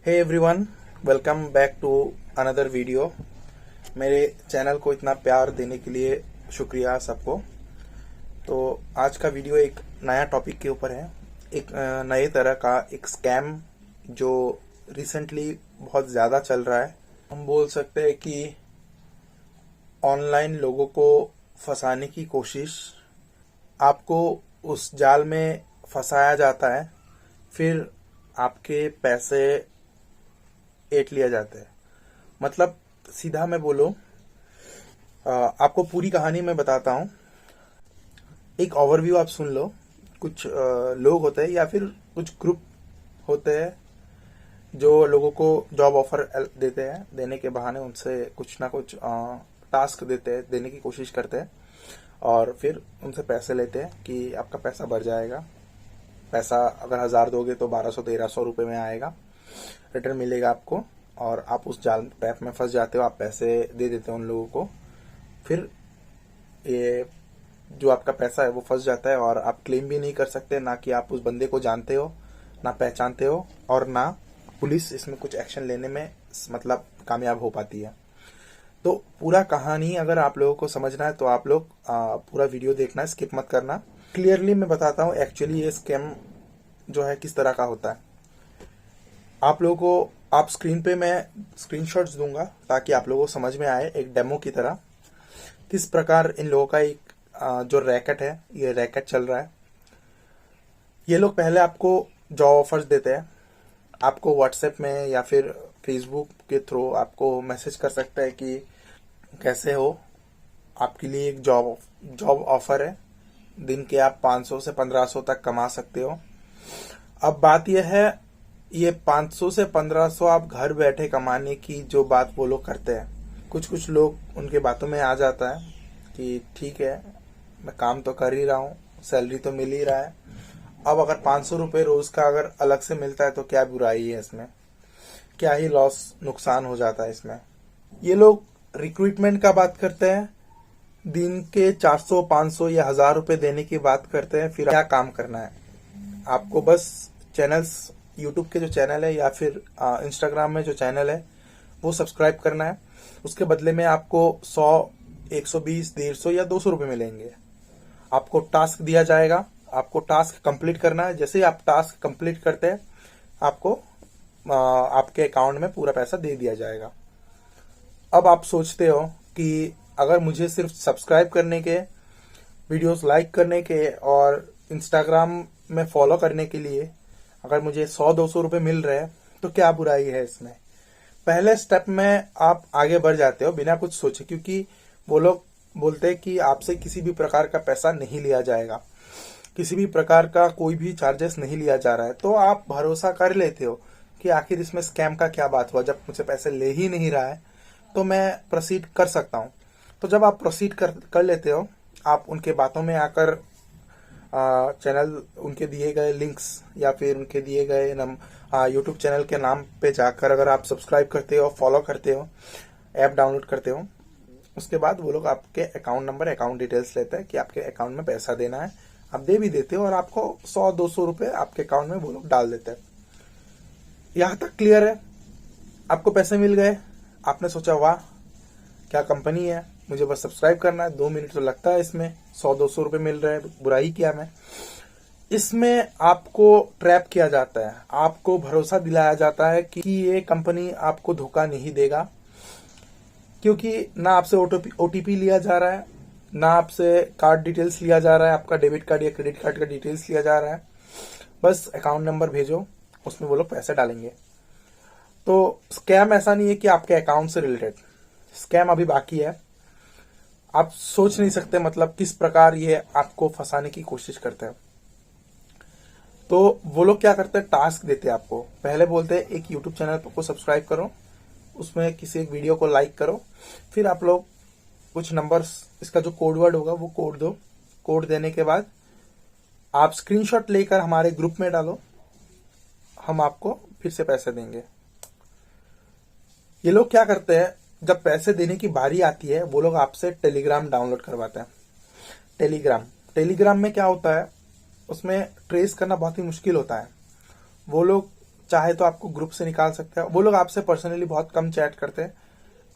Hey everyone, welcome back to another video. मेरे channel को इतना प्यार देने के लिए शुक्रिया सबको। तो आज का वीडियो एक नया टॉपिक के ऊपर है, एक नए तरह का एक स्कैम जो रिसेंटली बहुत ज़्यादा चल रहा है। हम बोल सकते हैं कि ऑनलाइन लोगों को फंसाने की कोशिश, आपको उस जाल में फंसाया जाता है, फिर आपके पैसे ऐंठ लिया जाता है। मतलब सीधा मैं बोलूं, आपको पूरी कहानी मैं बताता हूं। एक ओवरव्यू आप सुन लो। कुछ लोग होते हैं या फिर कुछ ग्रुप होते हैं जो लोगों को जॉब ऑफर देते हैं, देने के बहाने उनसे कुछ ना कुछ टास्क देते हैं, देने की कोशिश करते हैं और फिर उनसे पैसे लेते हैं कि आपका पैसा बढ़ जाएगा। पैसा अगर 1000 दोगे तो 1200-1300 रुपये में आएगा, रिटर्न मिलेगा आपको। और आप उस जाल ट्रैप में फंस जाते हो, आप पैसे दे देते हो उन लोगों को। फिर ये जो आपका पैसा है वो फंस जाता है और आप क्लेम भी नहीं कर सकते, ना कि आप उस बंदे को जानते हो, ना पहचानते हो, और ना पुलिस इसमें कुछ एक्शन लेने में मतलब कामयाब हो पाती है। तो पूरा कहानी अगर आप लोगों को समझना है तो आप लोग पूरा वीडियो देखना है, स्किप मत करना। क्लियरली मैं बताता हूँ एक्चुअली ये स्कैम जो है किस तरह का होता है। आप लोगों को आप स्क्रीन पे मैं स्क्रीनशॉट्स दूंगा ताकि आप लोगों को समझ में आए एक डेमो की तरह किस प्रकार इन लोगों का एक जो रैकेट है, ये रैकेट चल रहा है। ये लोग पहले आपको जॉब ऑफर्स देते हैं, आपको व्हाट्सएप में या फिर फेसबुक के थ्रू आपको मैसेज कर सकता है कि कैसे हो, आपके लिए एक जॉब ऑफर है, दिन के आप 500 से 1500 तक कमा सकते हो। अब बात यह है, ये 500 से 1500 आप घर बैठे कमाने की जो बात वो लोग करते हैं, कुछ लोग उनके बातों में आ जाता है कि ठीक है, मैं काम तो कर ही रहा हूँ, सैलरी तो मिल ही रहा है। अब अगर 500 रुपये रोज का अगर अलग से मिलता है तो क्या बुराई है इसमें, क्या ही नुकसान हो जाता है इसमें। ये लोग रिक्रूटमेंट का बात करते हैं, दिन के 400, 500 या 1000 रुपये देने की बात करते हैं। फिर क्या काम करना है आपको, बस चैनल्स, यूट्यूब के जो चैनल है या फिर इंस्टाग्राम में जो चैनल है वो सब्सक्राइब करना है। उसके बदले में आपको 100, 120, 150 या 200 रुपये मिलेंगे। आपको टास्क दिया जाएगा, आपको टास्क कंप्लीट करना है। जैसे ही आप टास्क कंप्लीट करते हैं आपको आपके अकाउंट में पूरा पैसा दे दिया जाएगा। अब आप सोचते हो कि अगर मुझे सिर्फ सब्सक्राइब करने के, वीडियोस लाइक करने के और इंस्टाग्राम में फॉलो करने के लिए अगर मुझे 100-200 रुपये मिल रहे हैं तो क्या बुराई है इसमें। पहले स्टेप में आप आगे बढ़ जाते हो बिना कुछ सोचे, क्योंकि वो लोग बोलते हैं कि आपसे किसी भी प्रकार का पैसा नहीं लिया जाएगा, किसी भी प्रकार का कोई भी चार्जेस नहीं लिया जा रहा है। तो आप भरोसा कर लेते हो कि आखिर इसमें स्कैम का क्या बात हुआ, जब मुझे पैसे ले ही नहीं रहा है तो मैं प्रोसीड कर सकता हूँ। तो जब आप प्रोसीड कर लेते हो, आप उनके बातों में आकर चैनल, उनके दिए गए लिंक्स या फिर उनके दिए गए यूट्यूब चैनल के नाम पे जाकर अगर आप सब्सक्राइब करते हो, फॉलो करते हो, ऐप डाउनलोड करते हो, उसके बाद वो लोग आपके अकाउंट नंबर, अकाउंट डिटेल्स लेते हैं कि आपके अकाउंट में पैसा देना है। आप दे भी देते हो और आपको 100-200 रुपये आपके अकाउंट में वो लोग डाल देते हैं। यहाँ तक क्लियर है, आपको पैसे मिल गए, आपने सोचा वाह क्या कंपनी है, मुझे बस सब्सक्राइब करना है, 2 मिनट तो लगता है इसमें, 100-200 रुपये मिल रहे हैं, बुराई किया मैं। इसमें आपको ट्रैप किया जाता है, आपको भरोसा दिलाया जाता है कि ये कंपनी आपको धोखा नहीं देगा, क्योंकि ना आपसे ओटीपी लिया जा रहा है, ना आपसे कार्ड डिटेल्स लिया जा रहा है, आपका डेबिट कार्ड या क्रेडिट कार्ड का डिटेल्स लिया जा रहा है। बस अकाउंट नंबर भेजो, उसमें वो लोग पैसे डालेंगे। तो स्कैम ऐसा नहीं है कि आपके अकाउंट से रिलेटेड, स्कैम अभी बाकी है। आप सोच नहीं सकते मतलब किस प्रकार ये आपको फंसाने की कोशिश करते हैं। तो वो लोग क्या करते हैं, टास्क देते हैं आपको। पहले बोलते हैं एक यूट्यूब चैनल को सब्सक्राइब करो, उसमें किसी एक वीडियो को लाइक करो, फिर आप लोग कुछ नंबर्स, इसका जो कोड वर्ड होगा वो कोड दो। कोड देने के बाद आप स्क्रीनशॉट लेकर हमारे ग्रुप में डालो, हम आपको फिर से पैसे देंगे। ये लोग क्या करते हैं, जब पैसे देने की बारी आती है वो लोग आपसे टेलीग्राम डाउनलोड करवाते हैं। टेलीग्राम में क्या होता है, उसमें ट्रेस करना बहुत ही मुश्किल होता है। वो लोग चाहे तो आपको ग्रुप से निकाल सकते हैं। वो लोग आपसे पर्सनली बहुत कम चैट करते हैं।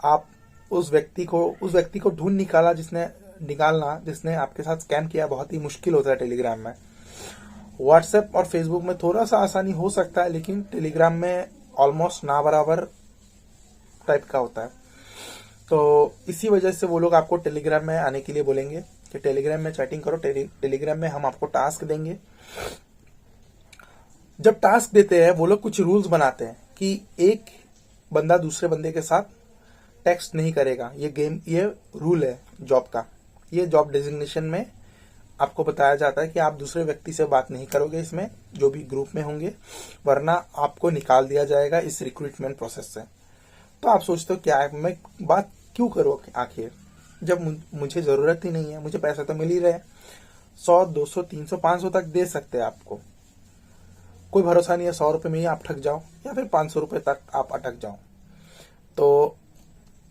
आप उस व्यक्ति को ढूंढ निकालना जिसने आपके साथ स्कैम किया बहुत ही मुश्किल होता है टेलीग्राम में। व्हाट्सएप और फेसबुक में थोड़ा सा आसानी हो सकता है, लेकिन टेलीग्राम में ऑलमोस्ट ना बराबर टाइप का होता है। तो इसी वजह से वो लोग आपको टेलीग्राम में आने के लिए बोलेंगे कि टेलीग्राम में चैटिंग करो, टेलीग्राम में हम आपको टास्क देंगे। जब टास्क देते हैं वो लोग कुछ रूल्स बनाते हैं कि एक बंदा दूसरे बंदे के साथ टेक्स्ट नहीं करेगा। ये रूल है जॉब का। ये जॉब डेजिग्नेशन में आपको बताया जाता है कि आप दूसरे व्यक्ति से बात नहीं करोगे इसमें, जो भी ग्रुप में होंगे, वरना आपको निकाल दिया जाएगा इस रिक्रूटमेंट प्रोसेस से। तो आप सोचते हो क्या है, मैं बात क्यों करूँ आखिर, जब मुझे जरूरत ही नहीं है, मुझे पैसा तो मिल ही रहे। 100, 200, 300, 500 तक दे सकते हैं आपको, कोई भरोसा नहीं है 100 रुपए में ही आप ठग जाओ या फिर 500 रुपए तक आप अटक जाओ। तो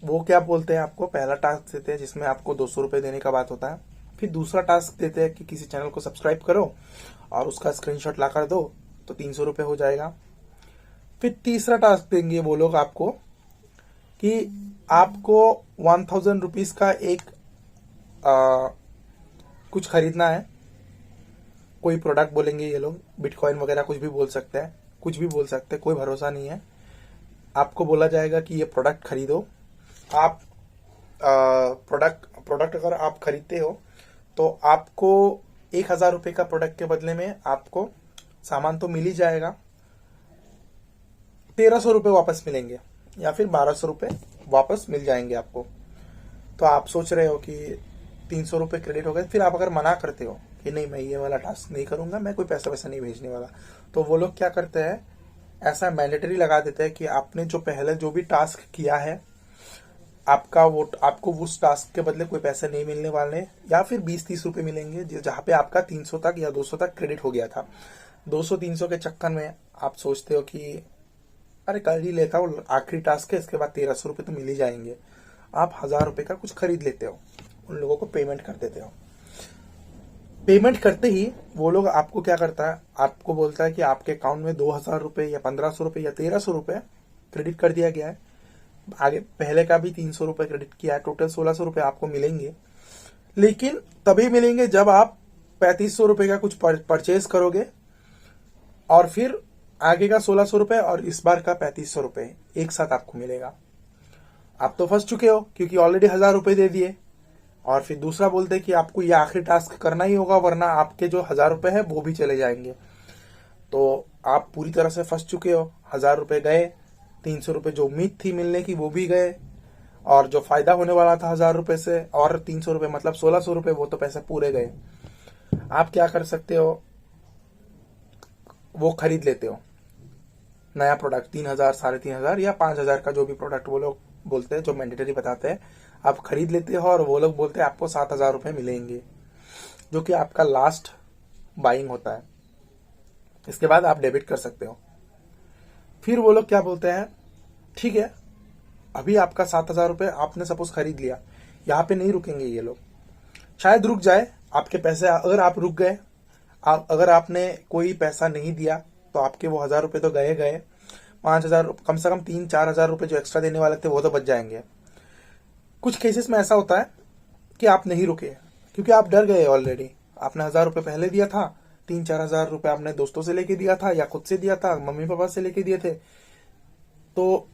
वो क्या बोलते हैं, आपको पहला टास्क देते हैं जिसमें आपको 200 रुपए देने का बात होता है। फिर दूसरा टास्क देते हैं कि किसी चैनल को सब्सक्राइब करो और उसका स्क्रीनशॉट ला कर दो, तो 300 रुपए हो जाएगा। फिर तीसरा टास्क देंगे वो लोग आपको कि आपको 1000 रुपीज का एक कुछ खरीदना है। कोई प्रोडक्ट बोलेंगे ये लोग, बिटकॉइन वगैरह कुछ भी बोल सकते हैं, कोई भरोसा नहीं है। आपको बोला जाएगा कि ये प्रोडक्ट खरीदो। आप प्रोडक्ट अगर आप खरीदते हो तो आपको 1000 रुपए का प्रोडक्ट के बदले में आपको सामान तो मिल ही जाएगा, 1300 रुपए वापस मिलेंगे या फिर 1200 रुपए वापस मिल जाएंगे आपको। तो आप सोच रहे हो कि 300 रुपए क्रेडिट हो गए। फिर आप अगर मना करते हो कि नहीं मैं ये वाला टास्क नहीं करूंगा, मैं कोई पैसा वैसा नहीं भेजने वाला, तो वो लोग क्या करते हैं, ऐसा मैंडेटरी लगा देते हैं कि आपने जो पहले जो भी टास्क किया है आपको उस टास्क के बदले कोई पैसे नहीं मिलने वाले, या फिर 20-30 रुपए मिलेंगे जहां पे आपका 300 तक या 200 तक क्रेडिट हो गया था। 200-300 के चक्कर में आप सोचते हो कि अरे कर ही लेता हूँ, आखिरी टास्क है, इसके बाद 1300 रुपए तो मिल ही जाएंगे। आप 1000 रुपए का कुछ खरीद लेते हो, उन लोगों को पेमेंट कर देते हो। पेमेंट करते ही वो लोग आपको क्या करता है, आपको बोलता है कि आपके अकाउंट में 2000 रुपए या 1500 रुपए या 1300 रुपए क्रेडिट कर दिया गया है। आगे पहले का भी 300 रुपए क्रेडिट किया है, टोटल 1600 रुपए आपको मिलेंगे। लेकिन तभी मिलेंगे जब आप 3500 रुपए का कुछ परचेज करोगे, और फिर आगे का 1600 रुपए और इस बार का 3500 रुपए एक साथ आपको मिलेगा। आप तो फंस चुके हो क्योंकि ऑलरेडी 1000 रुपए दे दिए, और फिर दूसरा बोलते हैं कि आपको ये आखिरी टास्क करना ही होगा, वरना आपके जो 1000 रुपए है वो भी चले जाएंगे। तो आप पूरी तरह से फंस चुके हो। 1000 रुपए गए, 300 रुपए जो उम्मीद थी मिलने की वो भी गए, और जो फायदा होने वाला था 1000 रुपए से और 300 रुपए मतलब 1600 रुपए, वो तो पैसे पूरे गए। आप क्या कर सकते हो, वो खरीद लेते हो नया प्रोडक्ट, 3000, 3500 या 5000 का जो भी प्रोडक्ट वो लोग बोलते हैं, जो मैंडेटरी बताते हैं, आप खरीद लेते हो और वो लोग बोलते हैं आपको 7000 रुपए मिलेंगे, जो कि आपका लास्ट बाइंग होता है। इसके बाद आप डेबिट कर सकते हो। फिर वो लोग क्या बोलते हैं, ठीक है अभी आपका 7000 रुपए आपने सपोज खरीद लिया, यहाँ पे नहीं रुकेंगे ये लोग, शायद रुक जाए आपके पैसे। अगर आप रुक गए, अगर आपने कोई पैसा नहीं दिया तो आपके वो 1000 रुपए तो गए 5000, कम से कम 3-4 हजार रुपए जो एक्स्ट्रा देने वाले थे वो तो बच जाएंगे। कुछ केसेस में ऐसा होता है कि आप नहीं रुके क्योंकि आप डर गए ऑलरेडी। आपने 1000 रुपए पहले दिया था, 3-4 हजार रुपए आपने दोस्तों से लेके दिया था या खुद से दिया था, मम्मी पापा से लेके दिए थे, तो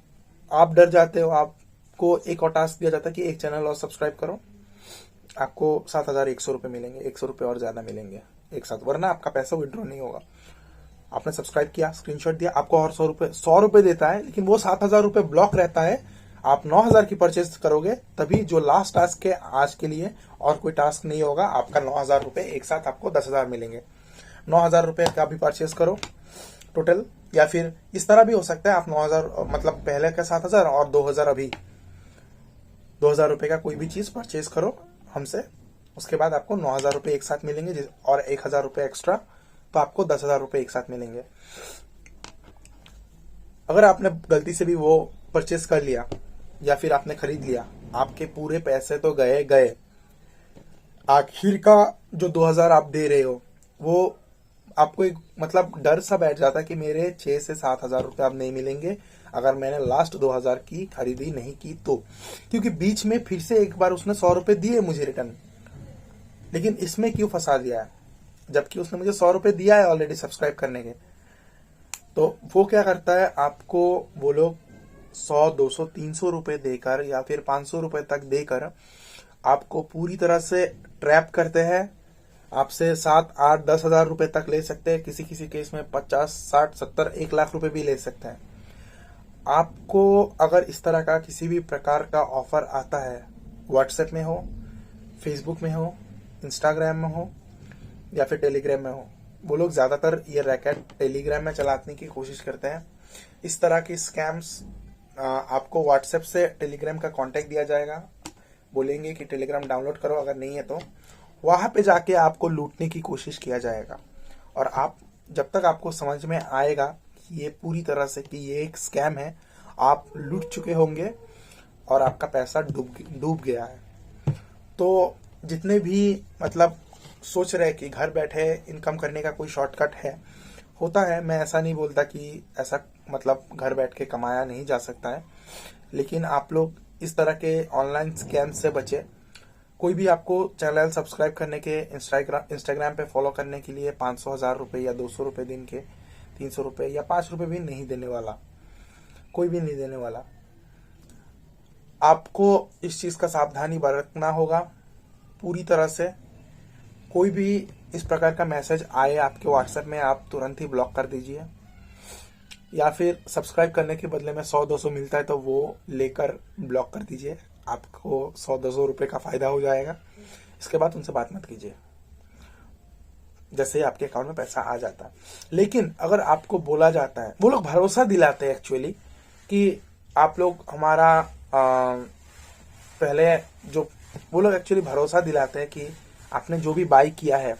आप डर जाते हो। आपको एक और टास्क दिया जाता है कि एक चैनल और सब्सक्राइब करो, आपको 7100 रुपए मिलेंगे, 100 रुपए और ज्यादा मिलेंगे एक साथ, वरना आपका पैसा विड्रॉ नहीं होगा। आपने सब्सक्राइब किया, स्क्रीनशॉट दिया, आपको और 100 रुपए देता है, लेकिन वो 7000 रुपए ब्लॉक रहता है। आप 9000 की परचेज करोगे तभी जो लास्ट टास्क है आज के लिए, और कोई टास्क नहीं होगा, आपका 9000 रुपए एक साथ आपको 10,000 मिलेंगे। 9000 रुपए का भी परचेज करो टोटल, या फिर इस तरह भी हो सकता है आप 9000 मतलब पहले का 7000 और 2000 अभी 2000 रुपए का कोई भी चीज परचेज करो हमसे, उसके बाद आपको 9000 रुपए एक साथ मिलेंगे और 1000 रुपए एक्स्ट्रा, तो आपको 10,000 रुपए एक साथ मिलेंगे। अगर आपने गलती से भी वो परचेस कर लिया या फिर आपने खरीद लिया, आपके पूरे पैसे तो गए। आखिर का जो 2000 आप दे रहे हो वो आपको एक मतलब डर सा बैठ जाता है कि मेरे 6 से 7 हजार रुपये अब नहीं मिलेंगे अगर मैंने लास्ट 2000 की खरीदी नहीं की तो, क्योंकि बीच में फिर से एक बार उसने 100 रुपये दिए मुझे रिटर्न। लेकिन इसमें क्यों फंसा दिया है, जबकि उसने मुझे 100 रुपये दिया है ऑलरेडी सब्सक्राइब करने के। तो वो क्या करता है, आपको वो लोग 100, 200, 300 रुपये देकर या फिर 500 रुपये तक देकर आपको पूरी तरह से ट्रैप करते हैं। आपसे 7, 8, 10 हजार रुपये तक ले सकते हैं, किसी किसी केस में 50, 60, 70, 1 लाख रुपए भी ले सकते हैं। आपको अगर इस तरह का किसी भी प्रकार का ऑफर आता है, व्हाट्सएप में हो, फेसबुक में हो, इंस्टाग्राम में हो या फिर टेलीग्राम में हो, वो लोग ज्यादातर ये रैकेट टेलीग्राम में चलाने की कोशिश करते हैं। इस तरह की स्कैम्स आपको व्हाट्सएप से टेलीग्राम का कांटेक्ट दिया जाएगा, बोलेंगे कि टेलीग्राम डाउनलोड करो, अगर नहीं है तो वहां पे जाके आपको लूटने की कोशिश किया जाएगा। और आप जब तक आपको समझ में आएगा कि ये पूरी तरह से कि ये एक स्कैम है, आप लूट चुके होंगे और आपका पैसा डूब गया है। तो जितने भी मतलब सोच रहे कि घर बैठे इनकम करने का कोई शॉर्टकट है, होता है, मैं ऐसा नहीं बोलता कि ऐसा मतलब घर बैठ के कमाया नहीं जा सकता है, लेकिन आप लोग इस तरह के ऑनलाइन स्कैम से बचे। कोई भी आपको चैनल सब्सक्राइब करने के, इंस्टाग्राम पे फॉलो करने के लिए 500, 1000 रुपये या 200 रुपये दिन के, 300 रुपये या 5 रुपये भी नहीं देने वाला, कोई भी नहीं देने वाला। आपको इस चीज का सावधानी बरतना होगा पूरी तरह से। कोई भी इस प्रकार का मैसेज आए आपके व्हाट्सएप में, आप तुरंत ही ब्लॉक कर दीजिए, या फिर सब्सक्राइब करने के बदले में 100, 200 मिलता है तो वो लेकर ब्लॉक कर दीजिए, आपको 100, 200 रुपये का फायदा हो जाएगा। इसके बाद उनसे बात मत कीजिए, जैसे आपके अकाउंट में पैसा आ जाता है। लेकिन अगर आपको बोला जाता है, वो लोग भरोसा दिलाते हैं एक्चुअली कि आप लोग हमारा पहले जो वो लोग एक्चुअली भरोसा दिलाते हैं कि आपने जो भी बाई किया है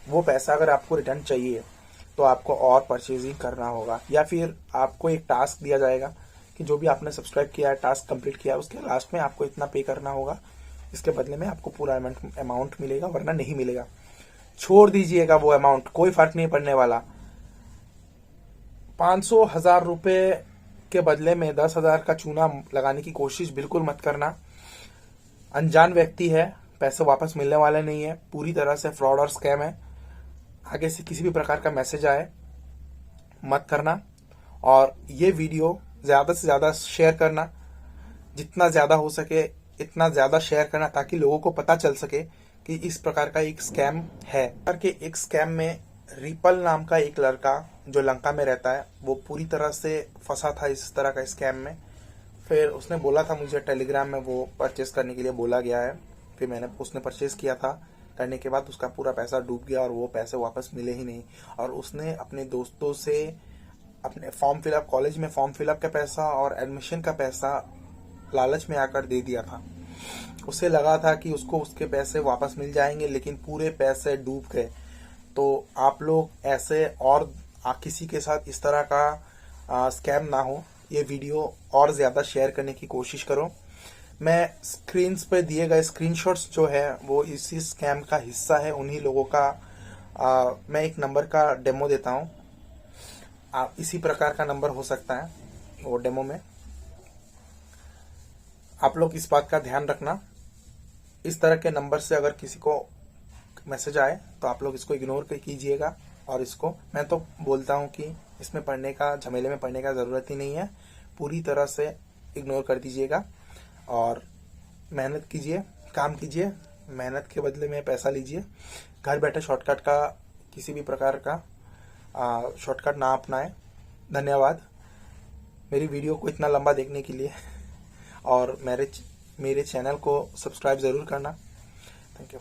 वो पैसा अगर आपको रिटर्न चाहिए तो आपको और परचेजिंग करना होगा, या फिर आपको एक टास्क दिया जाएगा कि जो भी आपने सब्सक्राइब किया है, टास्क कंप्लीट किया है, उसके लास्ट में आपको इतना पे करना होगा, इसके बदले में आपको पूरा अमाउंट मिलेगा, वरना नहीं मिलेगा। छोड़ दीजिएगा वो अमाउंट, कोई फर्क नहीं पड़ने वाला। 500, 1000 रुपये के बदले में 10,000 का चूना लगाने की कोशिश बिल्कुल मत करना। अनजान व्यक्ति है, पैसे वापस मिलने वाले नहीं है, पूरी तरह से फ्रॉड और स्कैम है। आगे से किसी भी प्रकार का मैसेज आए मत करना, और ये वीडियो ज्यादा से ज्यादा शेयर करना, जितना ज्यादा हो सके इतना ज्यादा शेयर करना, ताकि लोगों को पता चल सके कि इस प्रकार का एक स्कैम है। करके एक स्कैम में रिपल नाम का एक लड़का जो लंका में रहता है, वो पूरी तरह से फंसा था इस तरह का स्कैम में। फिर उसने बोला था मुझे टेलीग्राम में वो परचेस करने के लिए बोला गया है, फिर उसने परचेस किया था। करने के बाद उसका पूरा पैसा डूब गया और वो पैसे वापस मिले ही नहीं। और उसने अपने दोस्तों से अपने फॉर्म फिलअप, कॉलेज में फॉर्म फिलअप का पैसा और एडमिशन का पैसा लालच में आकर दे दिया था। उसे लगा था कि उसको उसके पैसे वापस मिल जाएंगे, लेकिन पूरे पैसे डूब गए। तो आप लोग ऐसे और किसी के साथ इस तरह का स्कैम ना हो, ये वीडियो और ज्यादा शेयर करने की कोशिश करो। मैं स्क्रीन पे दिए गए स्क्रीनशॉट्स जो है वो इसी स्कैम का हिस्सा है। उन्हीं लोगों का मैं एक नंबर का डेमो देता हूँ, इसी प्रकार का नंबर हो सकता है वो डेमो में। आप लोग इस बात का ध्यान रखना, इस तरह के नंबर से अगर किसी को मैसेज आए तो आप लोग इसको इग्नोर कीजिएगा। और इसको मैं तो बोलता हूँ कि इसमें पढ़ने का, झमेले में पढ़ने का जरूरत ही नहीं है, पूरी तरह से इग्नोर कर दीजिएगा और मेहनत कीजिए, काम कीजिए, मेहनत के बदले में पैसा लीजिए। घर बैठे शॉर्टकट का, किसी भी प्रकार का शॉर्टकट ना अपनाएं। धन्यवाद मेरी वीडियो को इतना लंबा देखने के लिए, और मेरे चैनल को सब्सक्राइब जरूर करना। Thank you.